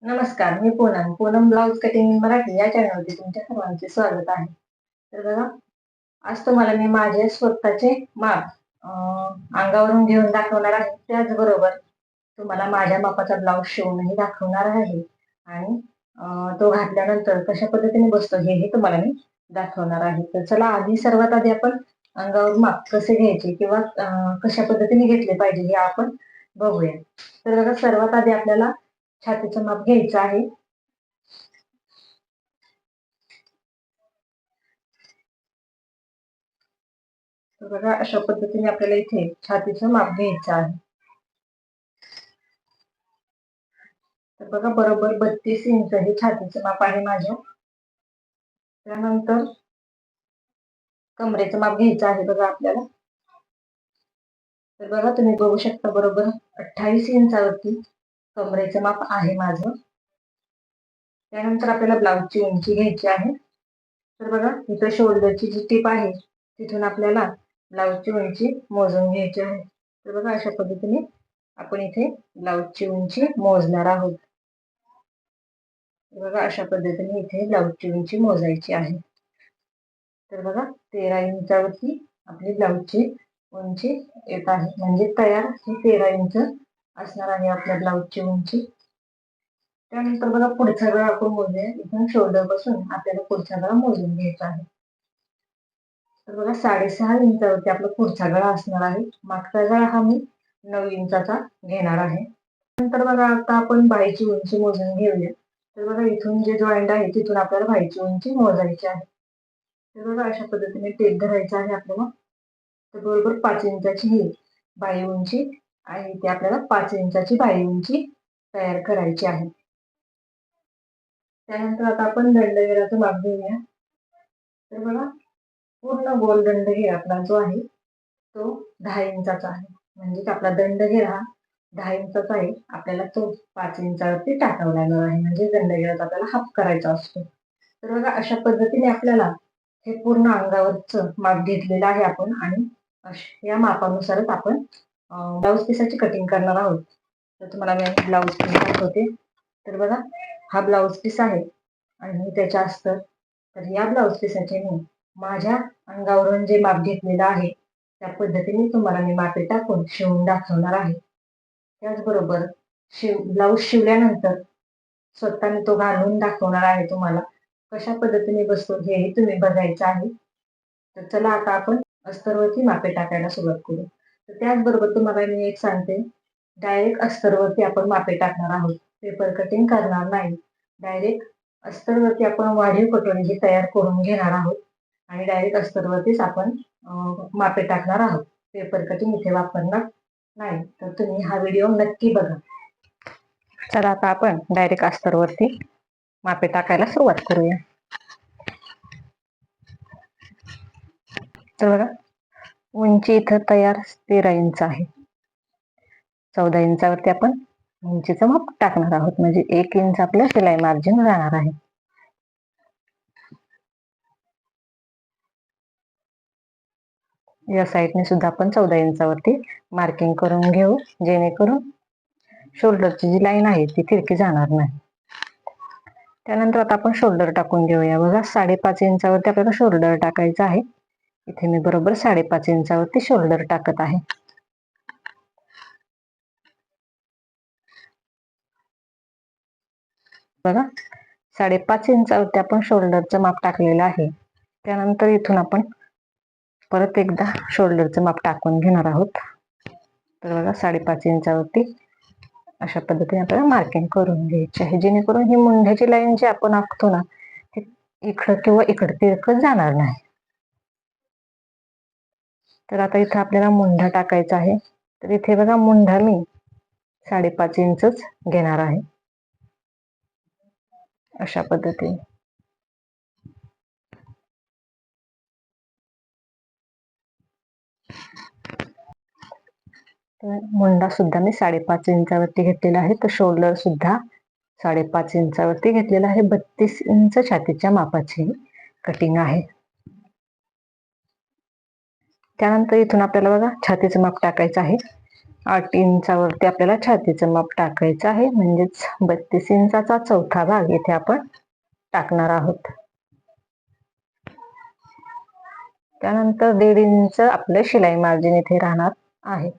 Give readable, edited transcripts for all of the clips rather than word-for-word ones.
नमस्कार, मी Poonam blouse cutting Marathi या चॅनलवरती तुमच्या सर्वांचे स्वागत आहे. तर बघा, आज तुम्हाला मी माझे स्वतःचे माप अंगावरून घेऊन दाखवणार आहे. त्याचबरोबर तुम्हाला माझ्या मापाचा ब्लाउज शिवूनही दाखवणार आहे आणि तो घातल्यानंतर कशा पद्धतीने बसतो हे तुम्हाला मी दाखवणार आहे. तर चला, सर्वात आधी आपण अंगावर माप कसे घ्यायचे किंवा कशा पद्धतीने घेतले पाहिजे हे आपण बघूया. तर बघा, सर्वात आधी आपल्याला छातीचं माप घ्यायचं आहे. तर बघा, अशा पद्धतीने आपल्याला इथे छातीचं माप घ्यायचं आहे. तर बघा, बरोबर 32 इंच हे छातीचं माप आहे माझ्या. त्यानंतर कमरेचं माप घ्यायचं आहे बघा आपल्याला. तर बघा, तुम्ही बघू शकता, बरोबर 28 इंचावरती कमरेचं माप आहे माझं. त्यानंतर आपल्याला ब्लाउजची उंची घ्यायची आहे. तर बघा, इथं शोल्डरची जी टीप आहे तिथून आपल्याला ब्लाउजची उंची मोजून घ्यायची आहे. तर बघा, अशा पद्धतीने आपण इथे ब्लाउजची उंची मोजणार आहोत. बघा, अशा पद्धतीने इथे ब्लाउजची उंची मोजायची आहे. तर बघा, 13 इंचावरती आपली ब्लाउजची उंची येत आहे. म्हणजे तयार ही 13 इंच असणार आहे आपल्या ब्लाउजची उंची. त्यानंतर बघा, पुढचा गळा आपण मोजूया. इथून शोल्डर पासून आपल्याला पुढचा गळा मोजून घ्यायचा आहे. तर बघा, 6.5 इंचावरती आपला पुढचा गळा असणार आहे. मागचा गळा हा मी 9 इंचाचा घेणार आहे. नंतर बघा, आता आपण बाहीची उंची मोजून घेऊया. तर बघा, इथून जे जॉईंट आहे तिथून आपल्याला बाहीची उंची मोजायची आहे. तर बघा, अशा पद्धतीने टेप धरायचा आहे आपल्याला. तर बरोबर 5 इंचाची ही बाही उंची आहे, ती आपल्याला 5 इंचाची बाही उंची तयार करायची आहे. त्यानंतर आता आपण दंडगेराचं माप घेऊया. तर बघा, पूर्ण गोल दंडगेर आपला जो आहे तो 10 इंचाचा आहे. म्हणजे आपला दंडगेर हा 10 इंचाचा आहे. आपल्याला तो 5 इंचावरती टाकावा लागणार आहे. म्हणजे दंडगेराचा आपल्याला हाफ करायचा असतो. तर बघा, अशा पद्धतीने आपल्याला हे पूर्ण अंगावरचं माप घेतलेलं आहे आपण आणि या मापानुसारच आपण ब्लाऊज पीसाची कटिंग करणार आहोत. तर तुम्हाला मी ब्लाऊज पीस दाखवते. तर बघा, हा ब्लाऊज पीस आहे आणि त्याच्या अस्तर. तर या ब्लाऊज पीसाचे मी माझ्या अंगावरून जे माप घेतलेलं आहे त्या पद्धतीने तुम्हाला मी मापे टाकून शिवून दाखवणार आहे. त्याचबरोबर ब्लाऊज शिवल्यानंतर स्वतःने तो घालून दाखवणार आहे तुम्हाला. कशा पद्धतीने बसतो हेही तुम्ही बघायचं आहे. तर चला, आता आपण अस्तरवरती मापे टाकायला सुरुवात करू. तर त्याचबरोबर तुम्हाला मी एक सांगते, डायरेक्ट अस्तरवरती आपण मापे टाकणार आहोत. पेपर कटिंग करणार नाही. डायरेक्ट अस्तरवरती आपण वाढीव कटोरी ही तयार करून घेणार आहोत आणि डायरेक्ट अस्तरवरतीच आपण मापे टाकणार आहोत. पेपर कटिंग इथे वापरणार नाही. तर तुम्ही हा व्हिडिओ नक्की बघा. तर आता आपण डायरेक्ट अस्तरवरती मापे टाकायला सुरुवात करूया. तर बघा, उंची इथं तयार 13 इंच आहे. 14 इंचावरती आपण उंचीचं माप टाकणार आहोत. म्हणजे 1 इंच आपलं शिलाई मार्जिन राहणार आहे. या साईडने सुद्धा आपण 14 इंचावरती मार्किंग करून घेऊ, जेणेकरून शोल्डरची जी लाईन आहे ती तिरकी जाणार नाही. त्यानंतर आता आपण शोल्डर टाकून घेऊया. बघा, 5.5 इंचावरती आपल्याला शोल्डर टाकायचं आहे. इथे मी बरोबर 5.5 इंचावरती शोल्डर टाकत आहे. बघा, 5.5 इंचावरती आपण शोल्डरचं माप टाकलेलं आहे. त्यानंतर इथून आपण परत एकदा शोल्डरचं माप टाकून घेणार आहोत. तर बघा, 5.5 इंचावरती अशा पद्धतीने आपल्याला मार्किंग करून घ्यायची आहे, जेणेकरून ही मुंढ्याची लाईन जी आपण आखतो ना, इकडं किंवा इकडं तिरकत जाणार नाही. तर आता इथं आपल्याला मुंढा टाकायचा आहे. तर इथे बघा, मुंढा मी 5.5 इंचच घेणार आहे. अशा पद्धतीने मुंडा सुद्धा मी 5.5 इंचावरती घेतलेला आहे. तर शोल्डर सुद्धा 5.5 इंचावरती घेतलेला आहे. 32 इंच छातीच्या मापाची कटिंग आहे. त्यानंतर इथून आपल्याला बघा छातीचं माप टाकायचं आहे. 8 इंचावरती आपल्याला छातीचं माप टाकायचं आहे. म्हणजेच 32 इंचाचा चौथा भाग इथे आपण टाकणार आहोत. त्यानंतर 1.5 इंच आपलं शिलाई मार्जिन इथे राहणार आहे.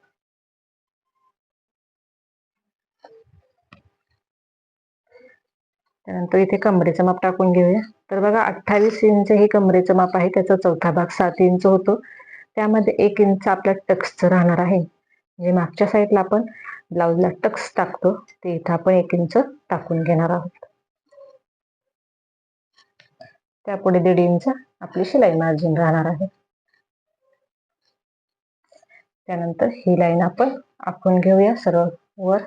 त्यानंतर इथे कमरेचं माप टाकून घेऊया. तर बघा 28 इंच हे कमरेचं माप आहे. त्याचा चौथा भाग 7 इंच होतो. त्यामध्ये 1 इंच आपल्या टक्सचं राहणार आहे. म्हणजे मागच्या साईडला आपण ब्लाऊजला टक्स टाकतो ते इथं आपण 1 इंच टाकून घेणार आहोत. त्यापुढे 1.5 इंच आपली शिलाई मार्जिन राहणार आहे. त्यानंतर ही लाईन आपण आखून घेऊया सरळ वर.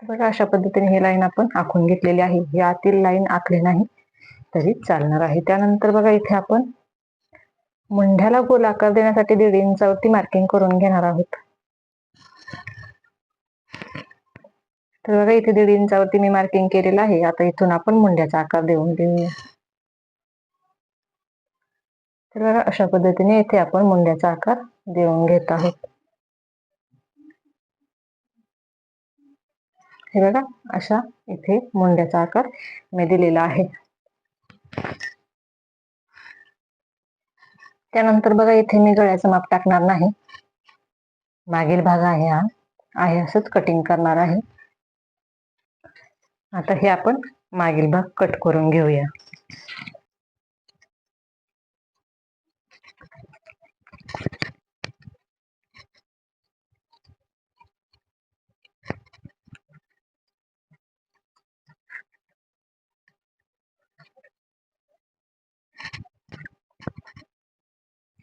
बघा अशा पद्धतीने ही लाईन आपण आखून घेतलेली आहे. ही आतील लाईन आखली नाही तरी चालणार आहे. त्यानंतर बघा इथे आपण मुंढ्याला गोल आकार देण्यासाठी 1.5 इंचावरती मार्किंग करून घेणार आहोत. तर बघा इथे 1.5 इंचावरती मी मार्किंग केलेलं आहे. आता इथून आपण मुंड्याचा आकार देऊन घेऊया. तर बघा अशा पद्धतीने इथे आपण मुंड्याचा आकार देऊन घेत आहोत. हे बघा अशा इथे मुंड्याचा आकार मी दिलेला आहे. त्यानंतर बघा इथे मी गळ्याचं माप टाकणार नाही. मागील भाग आहे हा आहे असंच कटिंग करणार आहे. आता हे आपण मागील भाग कट करून घेऊया.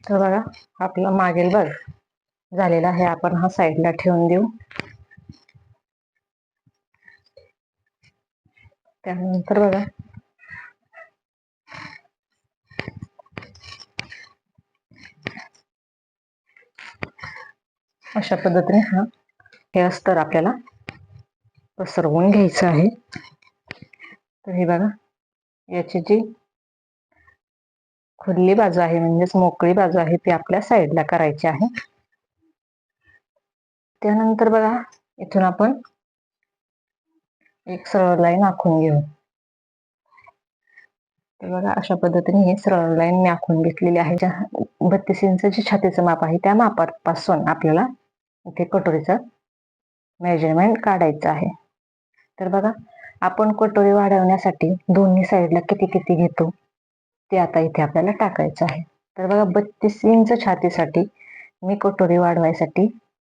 तर बघा आपला मागील भाग झालेला आहे. आपण हा साईडला ठेवून देऊ. त्यानंतर बघा अशा पद्धतीने हे अस्तर आपल्याला पसरवून घ्यायचं आहे. तर हे बघा याची जी खुली बाजू आहे म्हणजेच मोकळी बाजू आहे ती आपल्या साईडला करायची आहे. त्यानंतर बघा इथून आपण एक सरळ लाईन आखून घेऊ. तर बघा अशा पद्धतीने हे सरळ लाईन मी आखून घेतलेली आहे. 32 इंच छातीचं माप आहे त्या मापापासून आपल्याला इथे कटोरीचं मेजरमेंट काढायचं आहे. तर बघा आपण कटोरी वाढवण्यासाठी दोन्ही साईडला किती किती घेतो ते आता इथे आपल्याला टाकायचं आहे. तर बघा 32 इंच छातीसाठी मी कटोरी वाढवायसाठी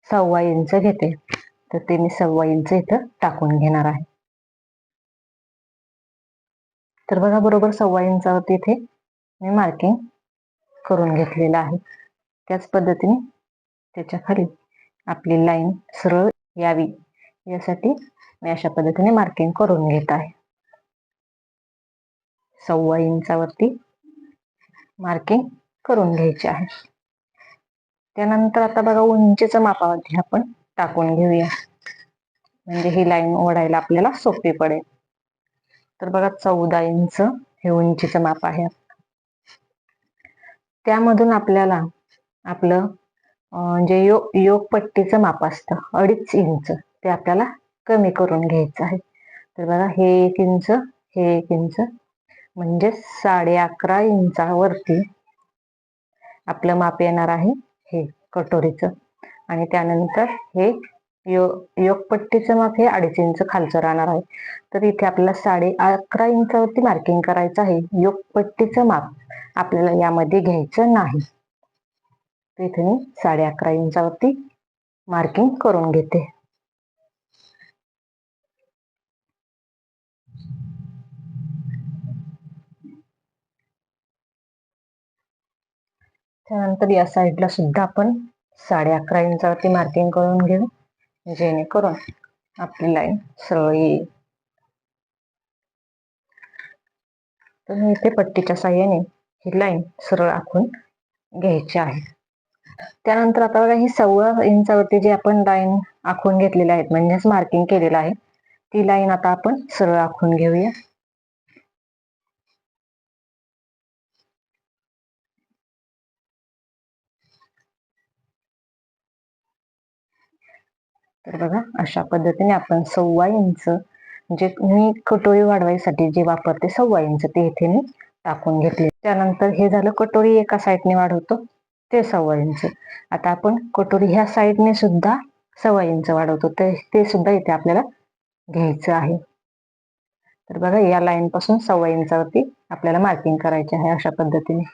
1.25 इंच घेते. तर ते मी 1.25 इंच इथं टाकून घेणार आहे. तर बघा बरोबर 1.25 इंचावरती इथे मी मार्किंग करून घेतलेलं आहे. त्याच पद्धतीने त्याच्या खाली आपली लाईन सरळ यावी यासाठी मी अशा पद्धतीने मार्किंग करून घेत आहे. 1.25 इंचावरती मार्किंग करून घ्यायचे आहे. त्यानंतर आता बघा उंचीचं मापावरती आपण टाकून घेऊया. म्हणजे ही लाईन ओढायला आपल्याला सोपी पडेल. तर बघा 14 इंच हे उंचीचं माप आहे. त्यामधून आपल्याला आपलं जे योगपट्टीचं माप असतं 2.5 इंच ते आपल्याला कमी करून घ्यायचं आहे. तर बघा हे 1 इंच हे 1 इंच म्हणजे 11.5 इंचावरती आपलं माप येणार आहे हे कटोरीचं. आणि त्यानंतर हे योगपट्टीचं माप हे 2.5 इंच खालचं राहणार आहे. तर इथे आपल्याला 11.5 इंचावरती मार्किंग करायचं आहे. योगपट्टीचं माप आपल्याला यामध्ये घ्यायचं नाही. इथे मी 11.5 इंचावरती मार्किंग करून घेते. त्यानंतर या साईडला सुद्धा आपण 11.5 इंचावरती मार्किंग करून घेऊ जेणेकरून आपली लाईन सरळ येईल. तर मी इथे पट्टीच्या साह्याने ही लाईन सरळ आखून घ्यायची आहे. त्यानंतर आता बघा ही 1.25 इंचावरती जी आपण लाईन आखून घेतलेली आहेत म्हणजेच मार्किंग केलेलं आहे ती लाईन आता आपण सरळ आखून घेऊया. तर बघा अशा पद्धतीने आपण 1.25 इंच, जे मी कटोरी वाढवायसाठी जे वापरते 1.25 इंच, ते इथे मी टाकून घेतले. त्यानंतर हे झालं कटोरी एका साईडने वाढवतो ते 1.25 इंच. आता आपण कटोरी ह्या साईडने सुद्धा 1.25 इंच वाढवतो, ते सुद्धा इथे आपल्याला घ्यायचं आहे. तर बघा या लाईन पासून 1.25 इंचावरती आपल्याला मार्किंग करायचे आहे अशा पद्धतीने.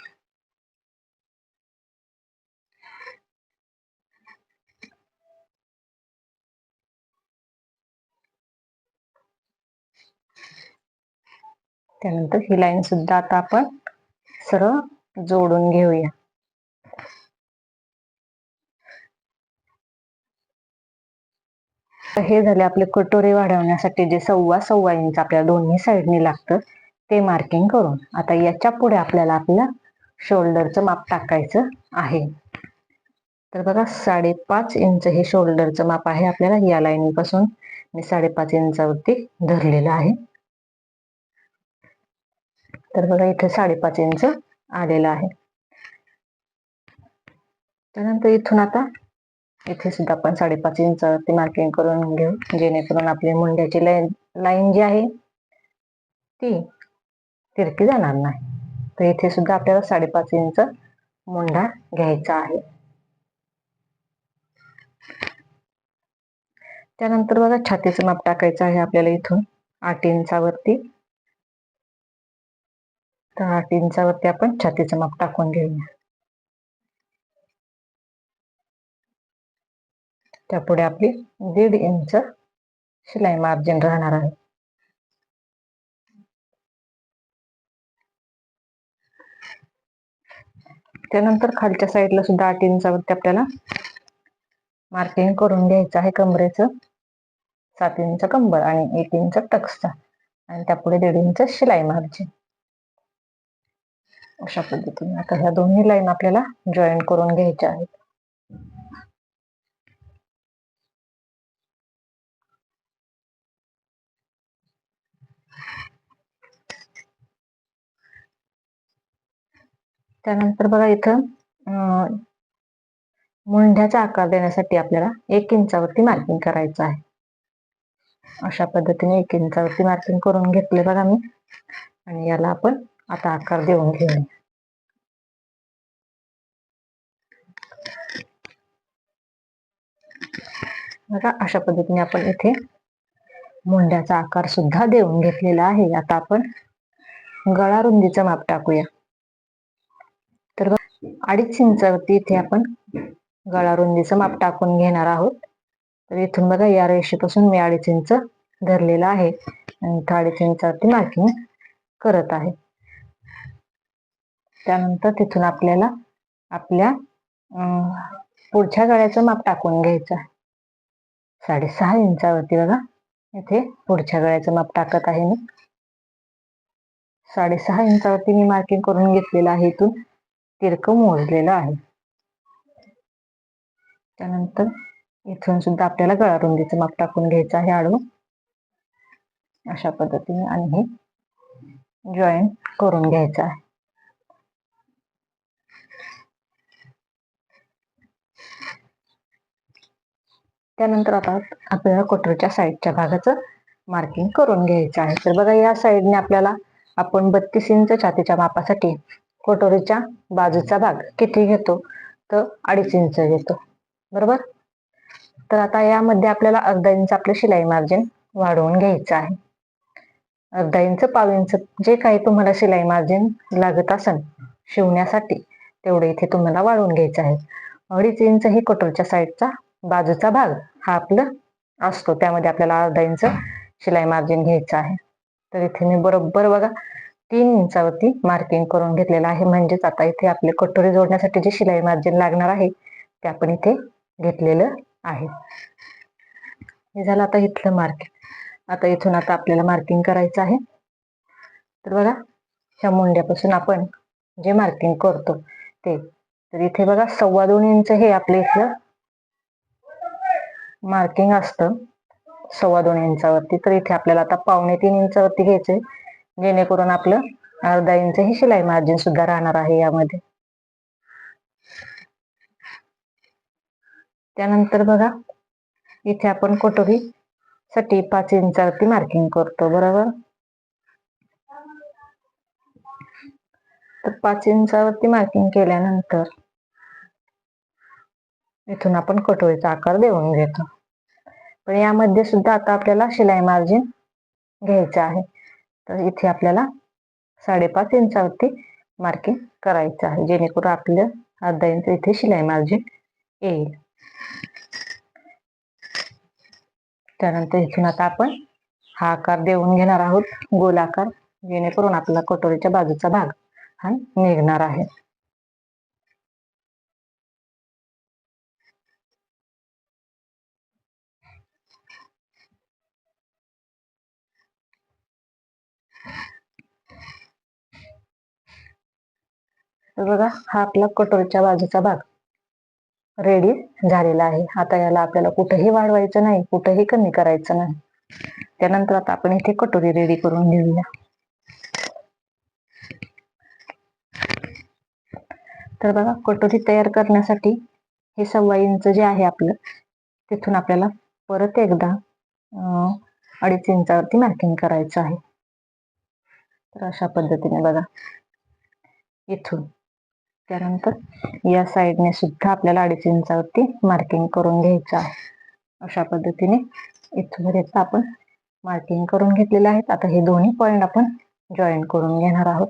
त्यानंतर ही लाईन सुद्धा आता आपण सरळ जोडून घेऊया. हे झाले आपले कटोरी वाढवण्यासाठी जे 1.25 इंच आपल्याला दोन्ही साईडने लागतं ते मार्किंग करून. आता याच्या पुढे आपल्याला आपल्या शोल्डरचं माप टाकायचं आहे. तर बघा 5.5 इंच हे शोल्डरचं माप आहे आपल्याला. या लाईनीपासून मी 5.5 इंचावरती धरलेलं आहे. तर बघा इथे 5.5 इंच आलेलं आहे. त्यानंतर इथून आता इथे सुद्धा आपण 5.5 इंचावरती मार्किंग करून घेऊ, जेणेकरून आपली मुंड्याची लाईन जी आहे ती तिरकी जाणार नाही. तर इथे सुद्धा आपल्याला 5.5 इंच मुंडा घ्यायचा आहे. त्यानंतर बघा छातीचं माप टाकायचं आहे आपल्याला इथून 8 इंचावरती. तर 8 इंचावरती आपण छातीचं माप टाकून घेऊया. त्यापुढे आपली 1.5 इंच शिलाई मार्जिन राहणार आहे. त्यानंतर खालच्या साईडला सुद्धा 8 इंचावरती आपल्याला मार्किंग करून घ्यायचं आहे कमरेचं. 7 इंच कंबर आणि 1 इंच टक्सचा, आणि त्यापुढे 1.5 इंच शिलाई मार्जिन. अशा पद्धतीने आता ह्या दोन्ही लाईन आपल्याला जॉईन करून घ्यायच्या आहेत. त्यानंतर बघा इथं मुंढ्याचा आकार देण्यासाठी आपल्याला 1 इंचावरती मार्किंग करायचं आहे. अशा पद्धतीने 1 इंचावरती मार्किंग करून घेतले बघा मी, आणि याला आपण आता आकार देऊन घेऊया. बघा अशा पद्धतीने आपण इथे मुंड्याचा आकार सुद्धा देऊन घेतलेला आहे. आता आपण गळा रुंदीचं माप टाकूया. तर 2.5 इंचावरती इथे आपण गळा रुंदीचं माप टाकून घेणार आहोत. तर इथून बघा या रेषेपासून मी 2.5 इंच धरलेला आहे आणि 2.5 इंचावरती मार्किंग करत आहे. त्यानंतर तिथून आपल्याला आपल्या पुढच्या गळ्याचं माप टाकून घ्यायचं आहे. 6.5 इंचावरती बघा इथे पुढच्या गळ्याचं माप टाकत आहे मी. 6.5 इंचावरती मी मार्किंग करून घेतलेलं आहे. इथून तिरकं मोजलेलं आहे. त्यानंतर इथून सुद्धा आपल्याला गळा रुंदीचं माप टाकून घ्यायचं आहे आडवं अशा पद्धतीने, आणि हे जॉईन करून घ्यायचं आहे. त्यानंतर आता आपल्याला कटोरीच्या साईडच्या भागाचं मार्किंग करून घ्यायचं आहे. तर बघा या साईडने आपल्याला आपण 32 इंच छातीच्या मापासाठी कटोरीच्या बाजूचा भाग किती घेतो, तर 2.5 इंच घेतो, बरोबर. तर आता यामध्ये आपल्याला 1/2 इंच आपलं शिलाई मार्जिन वाढवून घ्यायचं आहे. 1/2 इंच, 1/2 इंच जे काही तुम्हाला शिलाई मार्जिन लागत असेल शिवण्यासाठी तेवढे इथे तुम्हाला वाढवून घ्यायचं आहे. 2.5 इंच ही कटोरीच्या साईडचा बाजूचा भाग हा आपला असतो, त्यामध्ये आपल्याला 1/2 इंच शिलाई मार्जिन घ्यायचं आहे. तर इथे मी बरोबर बघा 3 इंचावरती मार्किंग करून घेतलेलं आहे. म्हणजेच आता इथे आपले कटोरी जोडण्यासाठी जे शिलाई मार्जिन लागणार आहे ते आपण इथे घेतलेलं आहे. हे झालं आता इथलं मार्किंग. आता इथून आता आपल्याला मार्किंग करायचं आहे. तर बघा ह्या मुंड्यापासून आपण जे मार्किंग करतो ते, तर इथे बघा 2.25 इंच हे आपले इथलं मार्किंग असतं 2.25 इंचावरती. तर इथे आपल्याला आता 2.25 इंचावरती घ्यायचंय, जेणेकरून आपलं 1/2 इंच ही शिलाई मार्जिन सुद्धा राहणार आहे यामध्ये. त्यानंतर बघा इथे आपण कटोरी साठी 5 इंचावरती मार्किंग करतो, बरोबर. तर 5 इंचावरती मार्किंग केल्यानंतर इथून आपण कटोरीचा आकार देऊन घेतो. पण यामध्ये सुद्धा आता आपल्याला शिलाई मार्जिन घ्यायचं आहे. तर इथे आपल्याला 5.5 इंचावरती मार्किंग करायचं आहे, जेणेकरून आपलं अर्धा इंच इथे शिलाई मार्जिन येईल. त्यानंतर इथून आता आपण हा आकार देऊन घेणार आहोत, गोलाकार, जेणेकरून आपला कटोरीच्या बाजूचा भाग हा निघणार आहे. तर बघा, हा आपला कटोरीच्या बाजूचा भाग रेडी झालेला आहे. आता याला आपल्याला कुठेही वाढवायचं नाही, कुठेही कमी करायचं नाही. त्यानंतर आता आपण इथे कटोरी रेडी करून घेऊया. तर बघा, कटोरी तयार करण्यासाठी हे 1.25 इंच जे आहे आपलं, तिथून आपल्याला परत एकदा 2.5 इंचावरती मार्किंग करायचं आहे. तर अशा पद्धतीने बघा इथून, त्यानंतर या साईडने सुद्धा आपल्याला 2.5 इंचावरती मार्किंग करून घ्यायचं आहे. अशा पद्धतीने इथपर्यंत आपण मार्किंग करून घेतलेले आहेत. आता हे दोन्ही पॉइंट आपण जॉईन करून घेणार आहोत.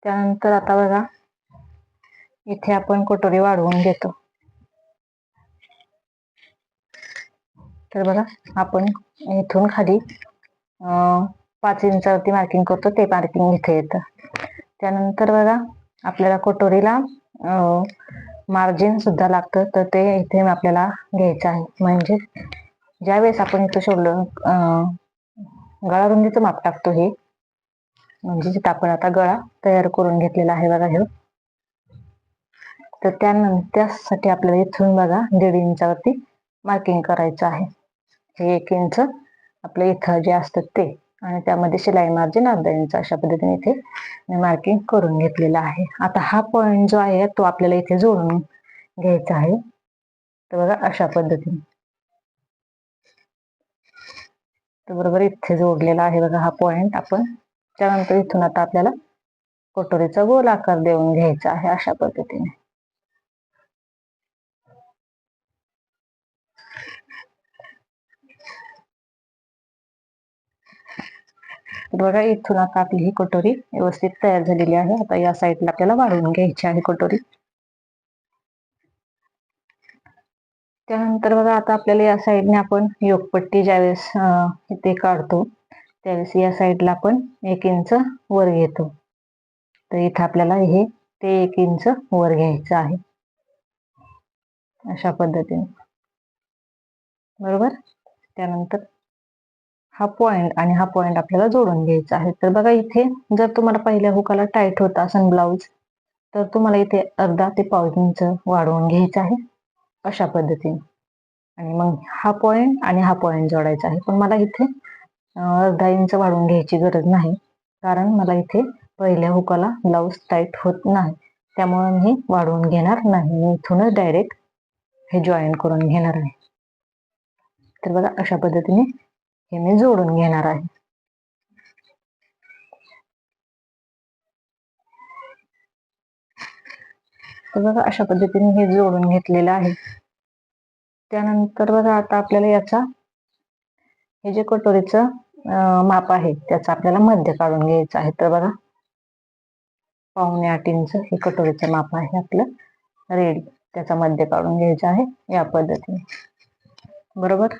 त्यानंतर आता बघा, इथे आपण कटोरी वाढवून घेतो. तर बघा, आपण इथून खाली 5 इंचावरती मार्किंग करतो, ते मार्किंग इथे येतं. त्यानंतर बघा, आपल्याला कटोरीला मार्जिन सुद्धा लागतं, तर ते इथे आपल्याला घ्यायचं आहे. म्हणजे ज्यावेळेस आपण इथं शोल्डर गळा रुंदीचं माप टाकतो, हे म्हणजे जिथं आपण आता गळा तयार करून घेतलेला आहे बघा हे, तर त्यासाठी आपल्याला इथून बघा 1.5 इंचावरती मार्किंग करायचं आहे. हे 1 इंच आपलं इथं जे असतं ते, आणि त्यामध्ये शिलाई मार्जिन अर्धा इंच. अशा पद्धतीने इथे मी मार्किंग करून घेतलेलं आहे. आता हा पॉइंट जो आहे तो आपल्याला इथे जोडून घ्यायचा आहे. तर बघा अशा पद्धतीने, तर बरोबर इथे जोडलेला आहे बघा हा पॉइंट आपण. त्यानंतर इथून आता आपल्याला कटोरीचा गोल आकार देऊन घ्यायचा आहे अशा पद्धतीने. बघा, इथून आता आपली ही कटोरी व्यवस्थित तयार झालेली आहे. आता या साईडला आपल्याला वाढवून घ्यायची आहे कटोरी. त्यानंतर बघा, आता आपल्याला या साईडने आपण योगपट्टी ज्यावेळेस इथे काढतो, त्यावेळेस या साईडला आपण 1 इंच वर घेतो. तर इथं आपल्याला हे ते 1 इंच वर घ्यायचं आहे अशा पद्धतीने, बरोबर. त्यानंतर हा पॉइंट आणि हा पॉइंट आपल्याला जोडून घ्यायचा आहे. तर बघा, इथे जर तुम्हाला पहिल्या हुकाला टाईट होत असेल ब्लाऊज, तर तुम्हाला इथे अर्धा ते 1.5 इंच वाढवून घ्यायचं आहे अशा पद्धतीने. आणि मग हा पॉइंट आणि हा पॉइंट जोडायचा आहे. पण मला इथे अर्धा इंच वाढवून घ्यायची गरज नाही, कारण मला इथे पहिल्या हुकाला ब्लाऊज टाईट होत नाही, त्यामुळे मी वाढवून घेणार नाही. मी इथूनच डायरेक्ट हे जॉईन करून घेणार आहे. तर बघा, अशा पद्धतीने हे मी जोडून घेणार आहे. तर बघा, अशा पद्धतीने हे जोडून घेतलेलं आहे. त्यानंतर बघा, आता आपल्याला याचा हे जे कटोरीचं माप आहे त्याचा आपल्याला मध्य काढून घ्यायचं आहे. तर बघा, 7.25 इंच हे कटोरीचं माप आहे आपलं रेडी. त्याचा मध्य काढून घ्यायचा आहे या पद्धतीने, बरोबर.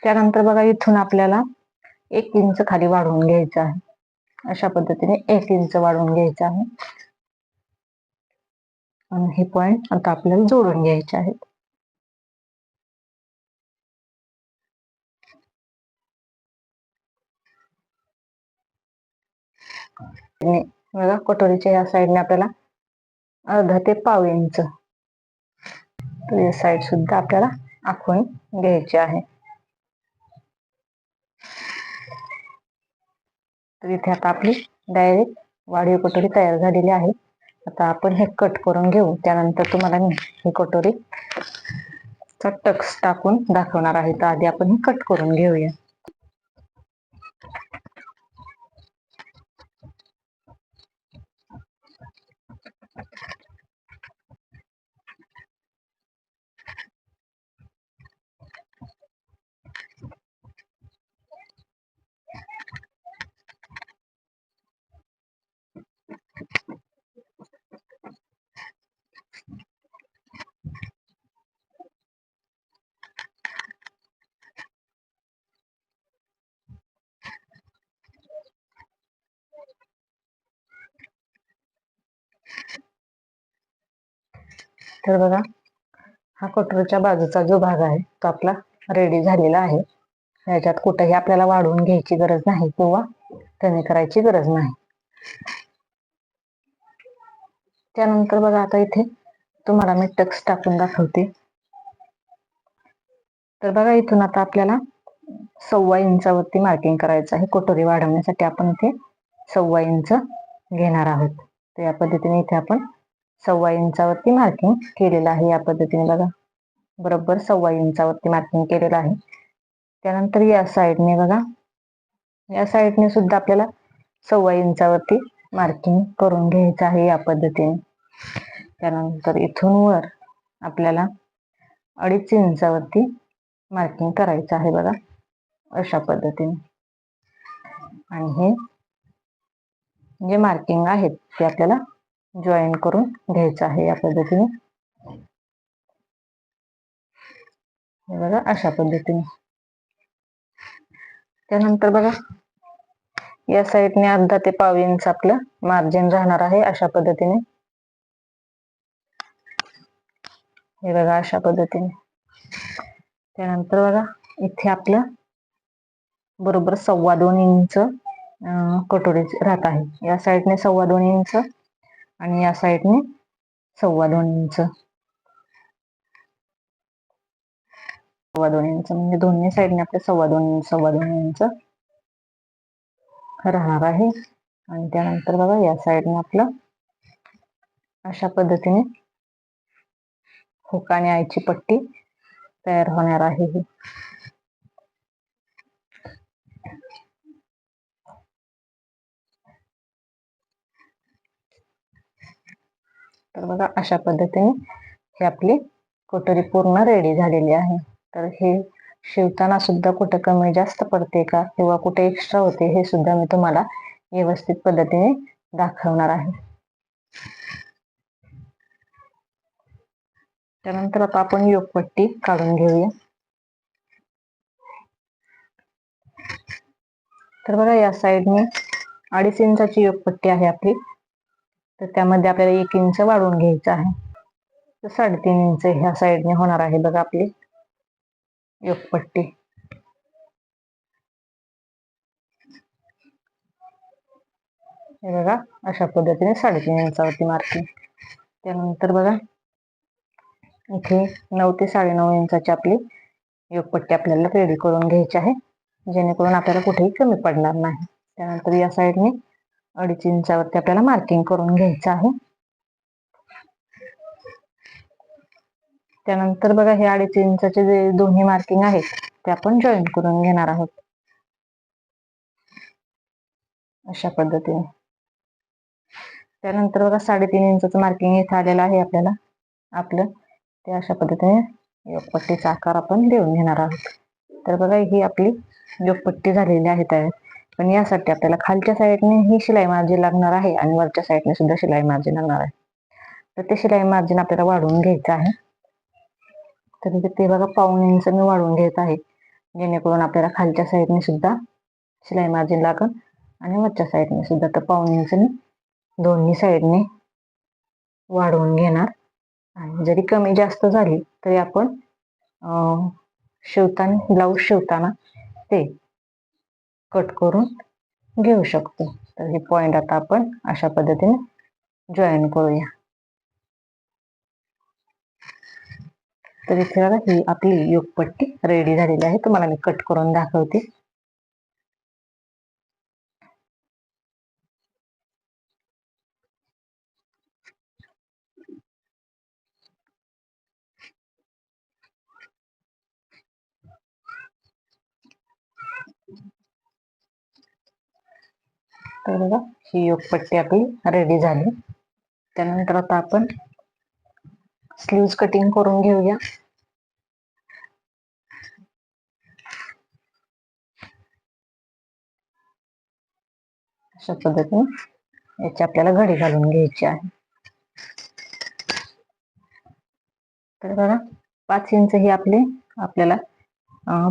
त्यानंतर बघा, इथून आपल्याला 1 इंच खाली वाढवून घ्यायचं आहे. अशा पद्धतीने 1 इंच वाढवून घ्यायचं आहे. आणि हे पॉइंट आता आपल्याला जोडून घ्यायचे आहेत. बघा, कटोरीच्या या साईडने आपल्याला अर्धा ते 1.5 इंच साईड सुद्धा आपल्याला आखून घ्यायची आहे. तर इथे आता आपली डायरेक्ट वाढीव कटोरी तयार झालेली आहे. आता आपण हे कट करून घेऊ. त्यानंतर तुम्हाला मी ही कटोरी टक्स टाकून दाखवणार आहे. तर आधी आपण हे कट करून घेऊया. तर बघा, हा कटोरीच्या बाजूचा जो भाग आहे तो आपला रेडी झालेला आहे. याच्यात कुठेही आपल्याला वाढवून घ्यायची गरज नाही किंवा कमी करायची गरज नाही. त्यानंतर बघा, आता इथे तुम्हाला मी टक्स टाकून दाखवते. तर बघा, इथून आता आपल्याला 1.25 इंचावरती मार्किंग करायचं आहे. कटोरी वाढवण्यासाठी आपण इथे 1.25 इंच घेणार आहोत. तर या पद्धतीने इथे आपण 1.25 इंचावरती मार्किंग केलेलं आहे. या पद्धतीने बघा, बरोबर 1.25 इंचावरती मार्किंग केलेलं आहे. त्यानंतर या साईडने बघा, या साईडने सुद्धा आपल्याला 1.25 इंचावरती मार्किंग करून घ्यायचं आहे या पद्धतीने. त्यानंतर इथून वर आपल्याला 2.5 इंचावरती मार्किंग करायचं आहे बघा, अशा पद्धतीने. आणि हे जे मार्किंग आहेत ते आपल्याला जॉईन करून घ्यायचं आहे या पद्धतीने. हे बघा, अशा पद्धतीने. त्यानंतर बघा, या साईडने अर्धा ते 1.25 इंच आपलं मार्जिन राहणार आहे, अशा पद्धतीने. हे बघा, अशा पद्धतीने. त्यानंतर बघा, इथे आपलं बरोबर 2.25 इंच कटोरी राहत आहे. या साईडने 2.25 इंच आणि या साईडने 2.25 इंच. 2.25 इंच म्हणजे दोन्ही साईडने आपले 2.25 इंच राहणार आहे. आणि त्यानंतर बघा, या साईडने आपलं अशा पद्धतीने हुक आणि आईची पट्टी तयार होणार आहे. तर बघा, अशा पद्धतीने ही आपली कटोरी पूर्ण रेडी झालेली आहे. तर हे शिवताना सुद्धा कुठे कमी जास्त पडते का किंवा कुठे एक्स्ट्रा होते हे सुद्धा मी तुम्हाला व्यवस्थित पद्धतीने दाखवणार आहे. त्यानंतर आता आपण योगपट्टी काढून घेऊया. तर बघा, या साईडने 2.5 इंचाची योगपट्टी आहे आपली. तर त्यामध्ये आपल्याला 1 इंच वाढवून घ्यायचं आहे. तर 3.5 इंच ह्या साईडने होणार आहे बघा आपली योगपट्टी. हे बघा, अशा पद्धतीने 3.5 इंचावरती मार्किंग. त्यानंतर बघा, इथे 9 ते 9.5 इंचाची आपली योगपट्टी आपल्याला रेडी करून घ्यायची आहे, जेणेकरून आपल्याला कुठेही कमी पडणार नाही. त्यानंतर या साईडने 2.5 इंचावरती आपल्याला मार्किंग करून घ्यायचं आहे. त्यानंतर बघा, हे 2.5 इंचाचे जे दोन्ही मार्किंग आहेत ते आपण जॉईन करून घेणार आहोत, अशा पद्धतीने. त्यानंतर बघा, 3.5 इंचाचं मार्किंग इथे आलेलं आहे आपल्याला आपलं. ते अशा पद्धतीने योगपट्टीचा आकार आपण देऊन घेणार आहोत. तर बघा, ही आपली योगपट्टी झालेली आहे तयार. पण यासाठी आपल्याला खालच्या साईडने ही शिलाई मार्जिन लागणार आहे आणि वरच्या साईडने सुद्धा शिलाई मार्जिन लागणार आहे. तर ते शिलाई मार्जिन आपल्याला वाढवून घ्यायचं आहे. तर ते बघा, 1.25 इंच मी वाढवून घेत आहे, जेणेकरून आपल्याला खालच्या साईडने सुद्धा शिलाई मार्जिन लागेल आणि वरच्या साईडने सुद्धा. तर 1.25 इंच मी दोन्ही साईडने वाढवून घेणार. आणि जरी कमी जास्त झाली तरी आपण शिवताना, ब्लाऊज शिवताना ते कट करून घेऊ शकतो. तर हे पॉइंट आता आपण अशा पद्धतीने जॉईन करूया. तर इथे बघा, ही आपली योगपट्टी रेडी झालेली आहे. तुम्हाला मी कट करून दाखवते. तर बघा ही योगपट्टी आपली रेडी झाली. त्यानंतर आता आपण स्लीव्ज कटिंग करून घेऊया. अशा पद्धतीने याची आपल्याला घडी घालून घ्यायची आहे. तर बघा 5 इंच ही आपल्याला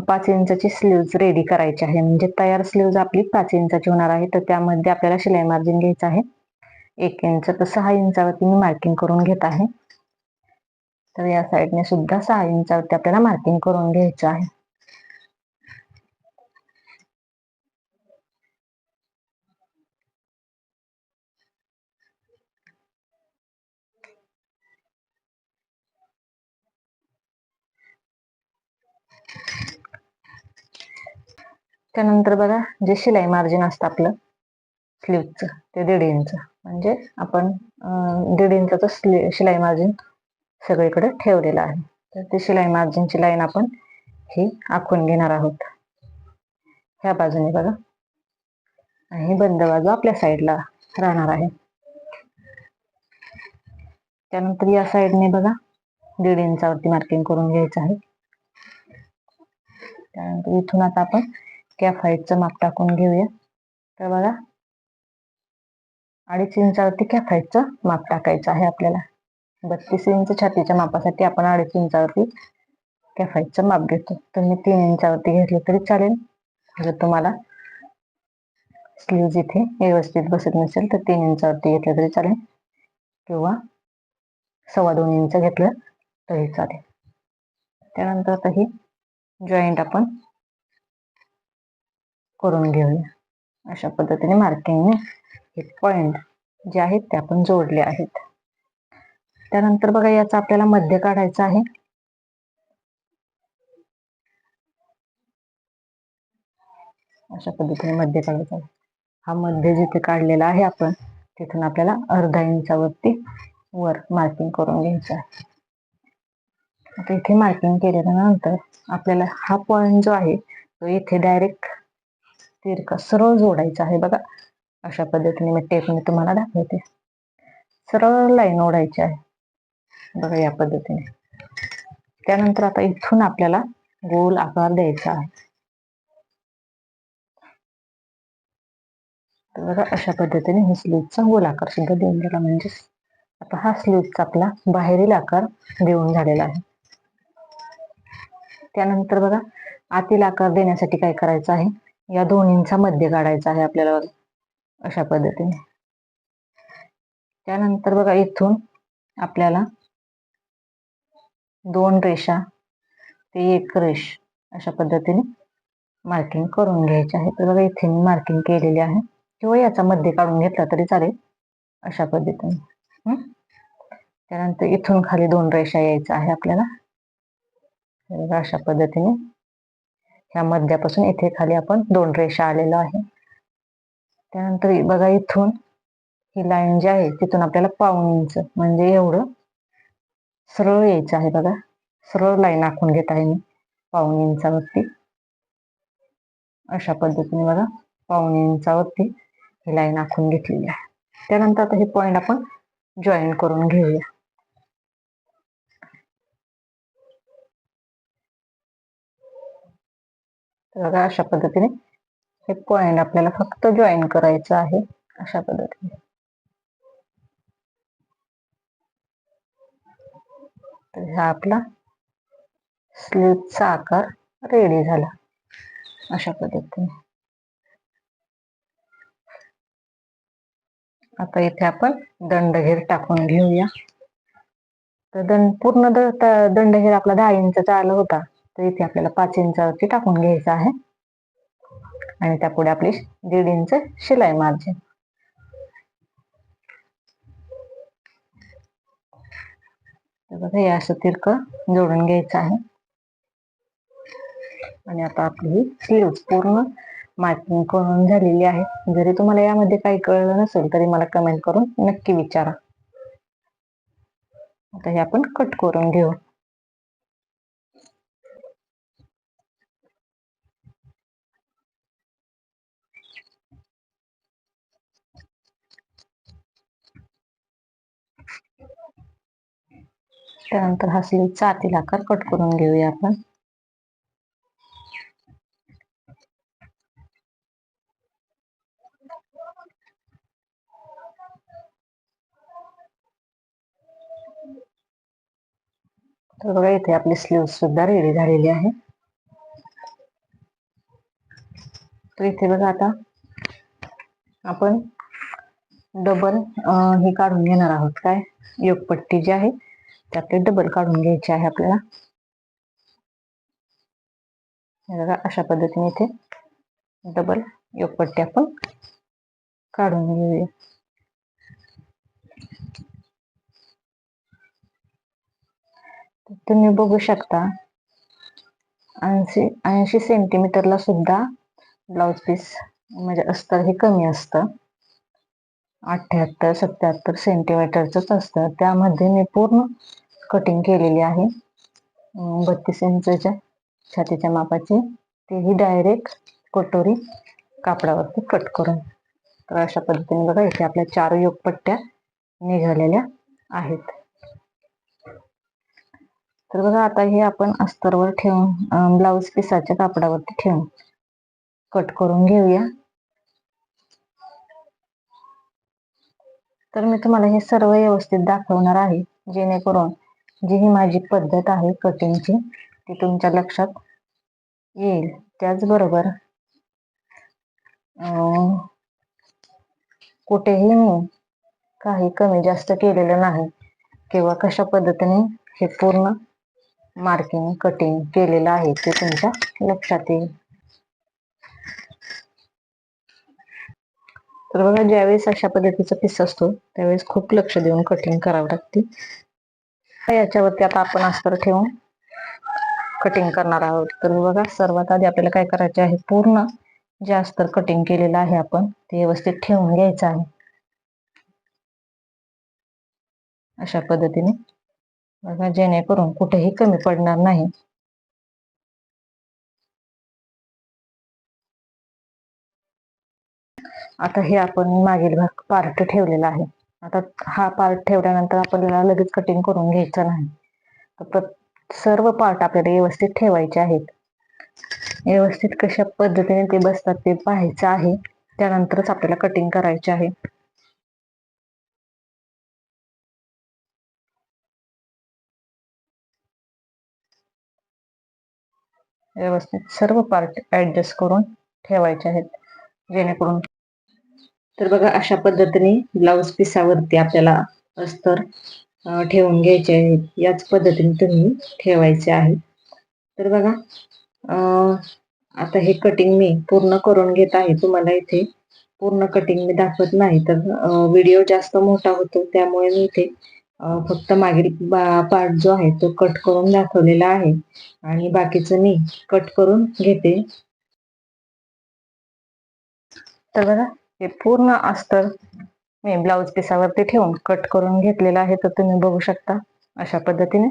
5 इंचाची स्लीव्ज रेडी करायची आहे. म्हणजे तयार स्लीव्ज आपली 5 इंचाची होणार आहे. तर त्यामध्ये आपल्याला शिलाई मार्जिन घ्यायचं आहे 1 इंच. तर 6 इंचावरती मी मार्किंग करून घेत आहे. तर या साईडने सुद्धा 6 इंचावरती आपल्याला मार्किंग करून घ्यायचं आहे. त्यानंतर बघा जे शिलाई मार्जिन असतं आपलं स्लीवचं ते 1.5 इंच. म्हणजे आपण 1.5 इंचाचं शिलाई मार्जिन सगळीकडे ठेवलेलं आहे. तर ते शिलाई मार्जिनची लाईन आपण ही आखून घेणार आहोत ह्या बाजूने बघा. आणि बंद बाजू आपल्या साईडला राहणार आहे. त्यानंतर या साईडने बघा 1.5 इंचावरती मार्किंग करून घ्यायचं आहे. त्यानंतर इथून आता आपण कॅफ हाईटचं माप टाकून घेऊया. तर बघा 2.5 इंचावरती कॅफ हाईटचं माप टाकायचं आहे आपल्याला. 32 इंच छातीच्या मापासाठी आपण 2.5 इंचावरती कॅफ हाईटचं माप घेतो. तर मी 3 इंचावरती घेतलं तरी चालेल. जर तुम्हाला स्लीव्ज इथे व्यवस्थित बसत नसेल तर 3 इंचावरती घेतलं तरी चालेल, किंवा 2.25 इंच घेतलं तरी चालेल. त्यानंतर आता ही जॉईंट आपण करून घेऊया. अशा पद्धतीने मार्किंगने हे पॉइंट जे आहेत ते आपण जोडले आहेत. त्यानंतर बघा याचा आपल्याला मध्य काढायचा आहे. अशा पद्धतीने मध्य काढायचा आहे. हा मध्य जिथे काढलेला आहे आपण तिथून आपल्याला अर्धा इंचावरती वर मार्किंग करून घ्यायचं आहे. आता इथे मार्किंग केल्यानंतर आपल्याला हा पॉइंट जो आहे तो इथे डायरेक्ट तिरका सरळ जोडायचा आहे. बघा अशा पद्धतीने मी टेपने तुम्हाला दाखवते. सरळ लाईन ओढायची आहे बघा या पद्धतीने. त्यानंतर आता इथून आपल्याला गोल आकार द्यायचा आहे. तर बघा अशा पद्धतीने हे स्लीवचा गोल आकार सुद्धा देऊन दिला. म्हणजे आता हा स्लीवचा आपला बाहेरील आकार देऊन झालेला आहे. त्यानंतर बघा आतील आकार देण्यासाठी काय करायचं आहे, या दोन्हींचा मध्य काढायचा आहे आपल्याला बघा अशा पद्धतीने. त्यानंतर बघा इथून आपल्याला 2 रेषा ते 1 रेष अशा पद्धतीने मार्किंग करून घ्यायचे आहे. तर बघा इथे मी मार्किंग केलेली आहे, किंवा याचा मध्य काढून घेतला तरी चालेल अशा पद्धतीने. त्यानंतर इथून खाली 2 रेषा यायचा आहे आपल्याला. अशा पद्धतीने ह्या मध्यापासून इथे खाली आपण 2 रेषा आलेलो आहे. त्यानंतर बघा इथून ही लाईन जी आहे तिथून आपल्याला 1.5 इंच म्हणजे एवढं सरळ यायचं आहे. बघा सरळ लाईन आखून घेत आहे मी 1.5 इंचावरती अशा पद्धतीने. बघा 1.5 इंचावरती ही लाईन आखून घेतलेली आहे. त्यानंतर आता हे पॉइंट आपण जॉईन करून घेऊया. बघा अशा पद्धतीने हे पॉइंट आपल्याला फक्त जॉईन करायचं आहे अशा पद्धतीने. तर हा आपला स्लीवचा आकार रेडी झाला अशा पद्धतीने. आता इथे आपण दंडघेर टाकून घेऊया. तर पूर्ण दंडघेर आपला 10 इंचाचा आला होता, तर इथे आपल्याला 5 इंचावरती टाकून घ्यायचा आहे. आणि त्यापुढे आपली 1.5 इंच शिलाई मार्जिन. बघा हे असं तिरकं जोडून घ्यायचं आहे. आणि आता आपली स्लीव्ह पूर्ण मार्किंग करून झालेली आहे. जरी तुम्हाला यामध्ये काही कळलं नसेल तरी मला कमेंट करून नक्की विचारा. आता हे आपण कट करून घेऊ. त्यानंतर हा स्लीवचा आतील आकार कट करून घेऊया आपण. तर बघा इथे आपली स्लीव सुद्धा रेडी झालेली आहे. तर इथे बघा आता आपण डबल हे काढून घेणार आहोत. काय, योगपट्टी जी आहे त्यातले डबल काढून घ्यायची आहे आपल्याला. बघा अशा पद्धतीने इथे डबल योगपट्टी आपण काढून घेऊया. तुम्ही बघू शकता 80 सेंटीमीटरला सुद्धा ब्लाउज पीस म्हणजे अस्तर हे कमी असतं. 78-77 सेंटीमीटरच असतं. त्यामध्ये मी पूर्ण कटिंग केलेली आहे. 32 इंचच्या छातीच्या मापाची, तेही डायरेक्ट कटोरी कापडावरती कट करून. तर अशा पद्धतीने बघा इथे आपल्या 4 योगपट्ट्या निघालेल्या आहेत. तर बघा आता हे आपण अस्तरवर ठेवून ब्लाउज पिसाच्या कापडावरती ठेवून कट करून घेऊया. तर मी तुम्हाला हे सर्व व्यवस्थित दाखवणार आहे, जेणेकरून जी ही माझी पद्धत आहे कटिंगची ती तुमच्या लक्षात येईल. त्याचबरोबर कुठेही मी काही कमी जास्त केलेलं नाही किंवा कशा पद्धतीने हे पूर्ण मार्किंग कटिंग केलेलं आहे ते तुमच्या लक्षात येईल. तर बघा ज्यावेळेस अशा पद्धतीचा पीस असतो त्यावेळेस खूप लक्ष देऊन कटिंग करावं लागते. याच्यावरती आता आपण अस्तर ठेवून कटिंग करणार आहोत. तर बघा सर्वात आधी आपल्याला काय करायचे आहे, पूर्ण जे अस्तर कटिंग केलेलं आहे आपण ते व्यवस्थित ठेवून घ्यायचं आहे. अशा पद्धतीने बघा, जेणेकरून कुठेही कमी पडणार नाही. आता हे आपण मागील भाग पार्ट ठेवलेला आहे. आता हा पार्ट ठेवल्यानंतर आपल्याला लगेच कटिंग करून घ्यायचं नाही. तर सर्व पार्ट आपल्याला व्यवस्थित ठेवायचे आहेत. व्यवस्थित कशा पद्धतीने ते बसतात ते पाहायचं आहे. त्यानंतरच आपल्याला कटिंग करायचे आहे. व्यवस्थित सर्व पार्ट ऍडजस्ट करून ठेवायचे आहेत, जेणेकरून. तर बघा अशा पद्धतीने ब्लाउज पिसावरती आपल्याला अस्तर ठेवून घ्यायचे आहे. याच पद्धतीने तुम्ही ठेवायचे आहे. तर बघा आता हे कटिंग मी पूर्ण करून घेत आहे. तुम्हाला इथे पूर्ण कटिंग मी दाखवत नाही, तर व्हिडिओ जास्त मोठा होतो, त्यामुळे मी इथे फक्त मागील पार्ट जो आहे तो कट करून दाखवलेला आहे आणि बाकीचं मी कट करून घेते. तर बघा हे पूर्ण अस्तर मी ब्लाउज पिसावरती ठेवून कट करून घेतलेला आहे. तर तुम्ही बघू शकता अशा पद्धतीने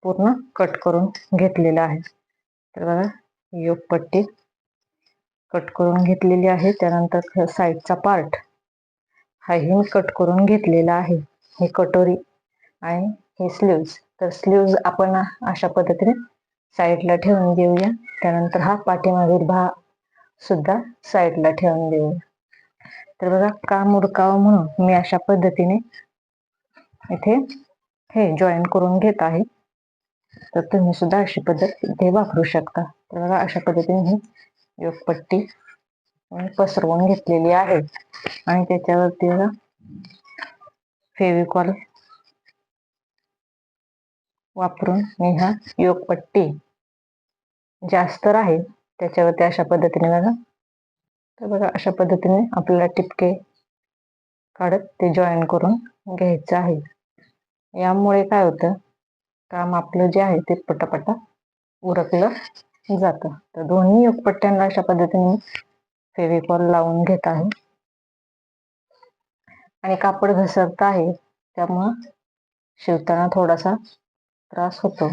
पूर्ण कट करून घेतलेला आहे. तर बघा योगपट्टी कट करून घेतलेली आहे. त्यानंतर साईडचा पार्ट हाही मी कट करून घेतलेला आहे. हे कटोरी आणि हे स्लीव्ज. तर स्लीव्ज आपण अशा पद्धतीने साईडला ठेवून देऊया. त्यानंतर हा पाठीमागील भाग सुद्धा साईडला ठेवून देऊ. तर बघा काम उरकावं म्हणून मी अशा पद्धतीने इथे हे जॉईन करून घेत आहे. तर तुम्ही सुद्धा अशी पद्धत इथे वापरू शकता. तर बघा अशा पद्धतीने ही योगपट्टी पसरवून घेतलेली आहे आणि त्याच्यावरती बघा फेविकॉल वापरून मी हा योगपट्टी जे अस्तर आहे त्याच्यावरती अशा पद्धतीने बघा. तर बघा अशा पद्धतीने आपल्याला टिपके काढत ते जॉईन करून घ्यायचं आहे. यामुळे काय होतं, काम आपलं जे आहे ते पटापटा उरकलं जातं. तर दोन्ही योगपट्ट्यांना अशा पद्धतीने फेविकॉल लावून घेत आहे आणि कापड घसरत आहे, त्यामुळं शिवताना थोडासा त्रास होतो.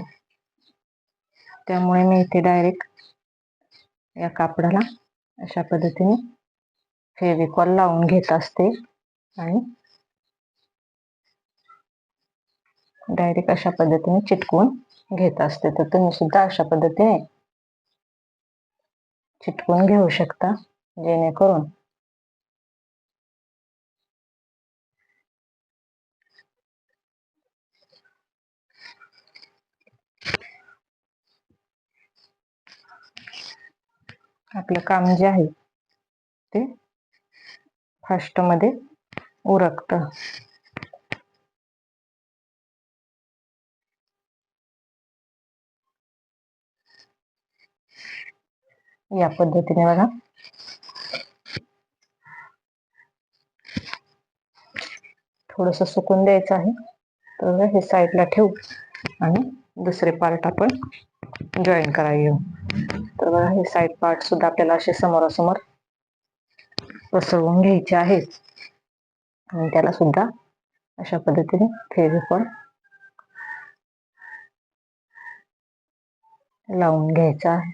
त्यामुळे मी इथे डायरेक्ट या कापडाला अशा पद्धतीने फेविकॉल लावून घेत असते आणि डायरेक्ट अशा पद्धतीने चिटकवून घेत असते. तर तुम्ही सुद्धा अशा पद्धतीने चिटकवून घेऊ शकता, जेणेकरून आपलं काम जे आहे ते फास्ट मध्ये उरकतं. या पद्धतीने बघा थोडस सुकून द्यायचं आहे. तर हे साईडला ठेवू आणि दुसरे पार्ट आपण जॉईन करायला घेऊ. तर बघा हे साईड पार्ट सुद्धा आपल्याला असे समोरासमोर पसरवून घ्यायचे आहेत आणि त्याला सुद्धा अशा पद्धतीने फेविकॉल लावून घ्यायचा आहे.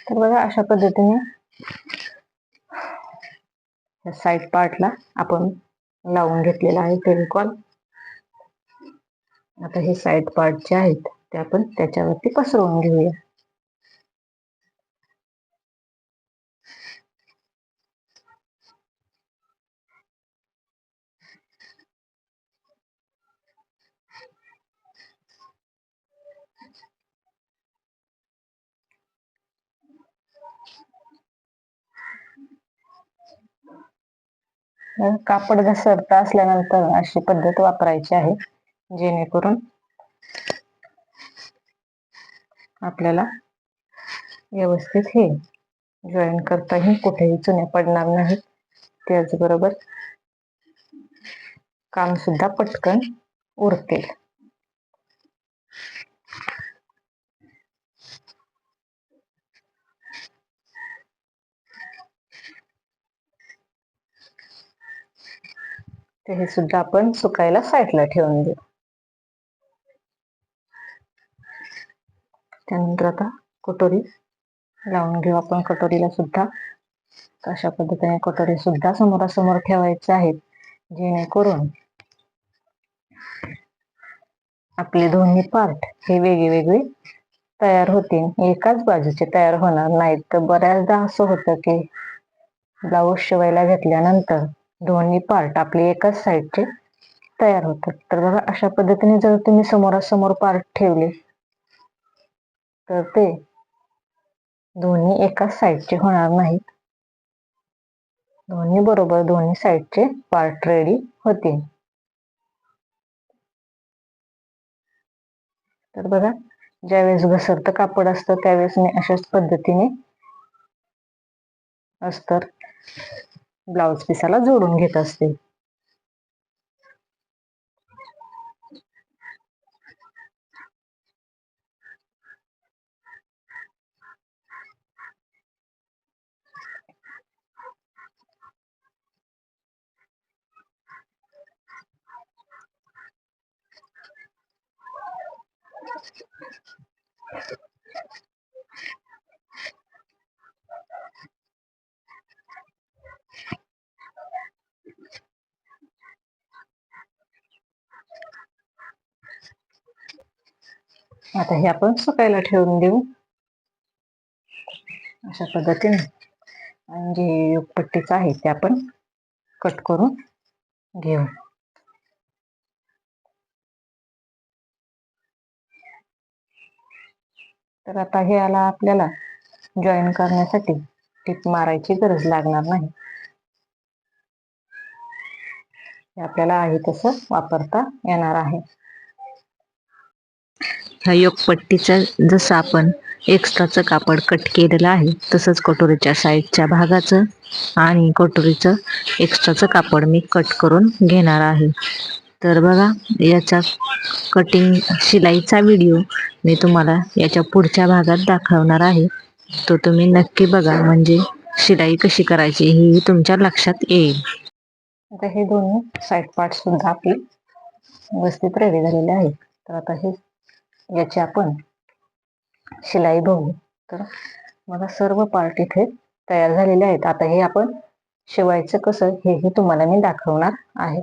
तर बघा अशा पद्धतीने साईड पार्टला आपण लावून घेतलेला आहे फेविकॉल. आता हे साईड पार्ट जे आहेत ते आपण त्याच्यावरती पसरवून घेऊया. कापड घसरत असल्यानंतर अशी पद्धत वापरायची आहे, जेणेकरून आपल्याला व्यवस्थित हे जॉईन करताही कुठेही चुने पडणार नाहीत. त्याचबरोबर काम सुद्धा पटकन उरकेल. ते हे सुद्धा आपण सुकायला साईडला ठेवून देऊ. त्यानंतर आता कटोरी लावून घेऊ आपण. कटोरीला सुद्धा अशा पद्धतीने कटोरी सुद्धा समोरासमोर ठेवायचे आहेत, जेणेकरून आपले दोन्ही पार्ट हे वेगळे वेगळे तयार होतील, एकाच बाजूचे तयार होणार नाहीत. तर बऱ्याचदा असं होतं की ब्लाऊज शिवायला घेतल्यानंतर दोन्ही पार्ट आपले एकाच साईडचे तयार होतात. तर बघा अशा पद्धतीने जर तुम्ही समोरासमोर पार्ट ठेवले तर ते दोन्ही एकाच साईडचे होणार नाहीत. दोन्ही बरोबर दोन्ही साईडचे पार्ट रेडी होतील. तर बघा ज्यावेळेस घसरतं कापड असतं त्यावेळेस मी अशाच पद्धतीने अस्तर ब्लाऊज पिसाला जोडून घेत असते. आता हे आपण सुकायला ठेवून देऊ अशा पद्धतीने. आणि जे पट्टीचं आहे ते आपण कट करून घेऊ. तर आता हे याला आपल्याला जॉईन करण्यासाठी टीप मारायची गरज लागणार नाही. हे आपल्याला आहे तसं वापरता येणार आहे. ह्या योगपट्टीचा जसं आपण एक्स्ट्राचं कापड कट केलेलं आहे तसंच कटोरीच्या साईडच्या भागाचं आणि कटोरीचं एक्स्ट्राचं कापड मी कट करून घेणार आहे. तर बघा याचा कटिंग शिलाईचा व्हिडिओ मी तुम्हाला याच्या पुढच्या भागात दाखवणार आहे. तो तुम्ही नक्की बघा, म्हणजे शिलाई कशी करायची ही तुमच्या लक्षात येईल. आता हे दोन्ही साईड पार्ट सुद्धा आपले व्यवस्थित रेडी झालेले आहेत. तर आता हे याची आपण शिलाई बघू. तर मला सर्व पार्ट इथे तयार झालेले आहेत. आता हे आपण शिवायचं कसं हेही तुम्हाला मी दाखवणार आहे.